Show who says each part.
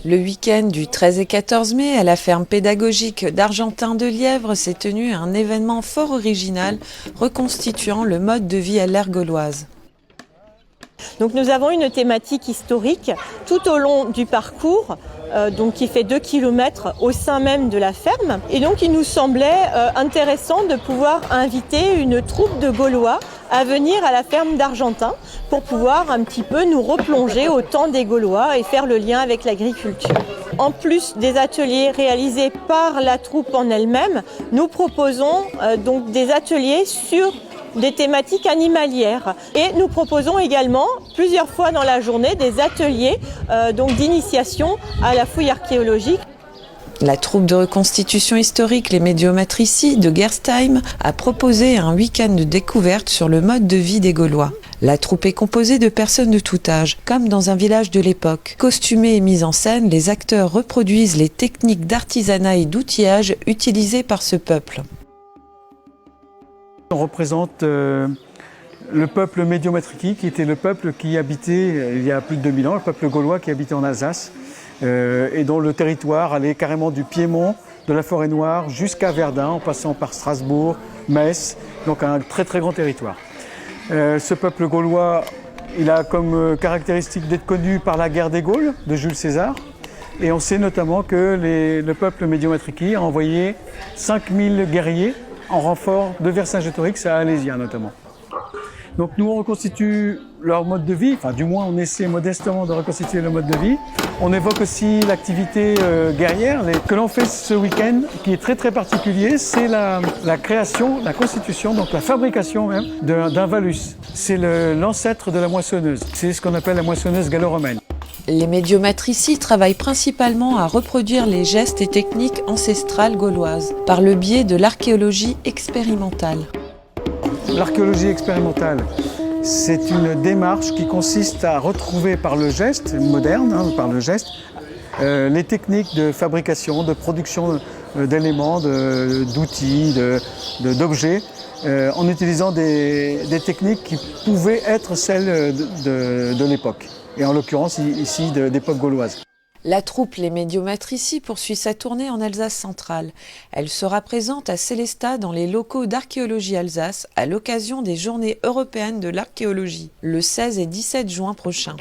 Speaker 1: Le week-end du 13 et 14 mai, à la ferme pédagogique d'Argentin-de-Lièvre, s'est tenu un événement fort original reconstituant le mode de vie à l'ère gauloise.
Speaker 2: Donc nous avons une thématique historique tout au long du parcours, qui fait 2 km au sein même de la ferme. Et donc il nous semblait intéressant de pouvoir inviter une troupe de Gaulois à venir à la ferme d'Argentin pour pouvoir un petit peu nous replonger au temps des Gaulois et faire le lien avec l'agriculture. En plus des ateliers réalisés par la troupe en elle-même, nous proposons donc des ateliers sur des thématiques animalières. Et nous proposons également plusieurs fois dans la journée des ateliers d'initiation à la fouille archéologique.
Speaker 1: La troupe de reconstitution historique Les Médiomatrici de Gerstheim a proposé un week-end de découverte sur le mode de vie des Gaulois. La troupe est composée de personnes de tout âge, comme dans un village de l'époque. Costumés et mis en scène, les acteurs reproduisent les techniques d'artisanat et d'outillage utilisées par ce peuple.
Speaker 3: On représente le peuple Médiomatrici, qui était le peuple qui habitait il y a plus de 2000 ans, le peuple gaulois qui habitait en Alsace, et dont le territoire allait carrément du Piémont, de la Forêt-Noire, jusqu'à Verdun, en passant par Strasbourg, Metz, donc un très très grand territoire. Ce peuple gaulois, il a comme caractéristique d'être connu par la guerre des Gaules de Jules César, et on sait notamment que le peuple Médiomatrici a envoyé 5000 guerriers en renfort de Vercingétorix à Alésia notamment. Donc nous on reconstitue leur mode de vie, enfin du moins on essaie modestement de reconstituer le mode de vie. On évoque aussi l'activité guerrière que l'on fait ce week-end, qui est très très particulier, c'est la création, la constitution, donc la fabrication même d'un valus. C'est l'ancêtre de la moissonneuse, c'est ce qu'on appelle la moissonneuse gallo-romaine.
Speaker 1: Les Médiomatrici travaillent principalement à reproduire les gestes et techniques ancestrales gauloises par le biais de l'archéologie expérimentale.
Speaker 3: L'archéologie expérimentale, c'est une démarche qui consiste à retrouver par le geste moderne, par le geste, les techniques de fabrication, de production d'éléments, d'outils, d'objets, en utilisant des techniques qui pouvaient être celles de l'époque. Et en l'occurrence ici d'époque gauloise.
Speaker 1: La troupe Les Médiomatrici poursuit sa tournée en Alsace centrale. Elle sera présente à Sélestat dans les locaux d'Archéologie Alsace à l'occasion des Journées européennes de l'archéologie, le 16 et 17 juin prochains.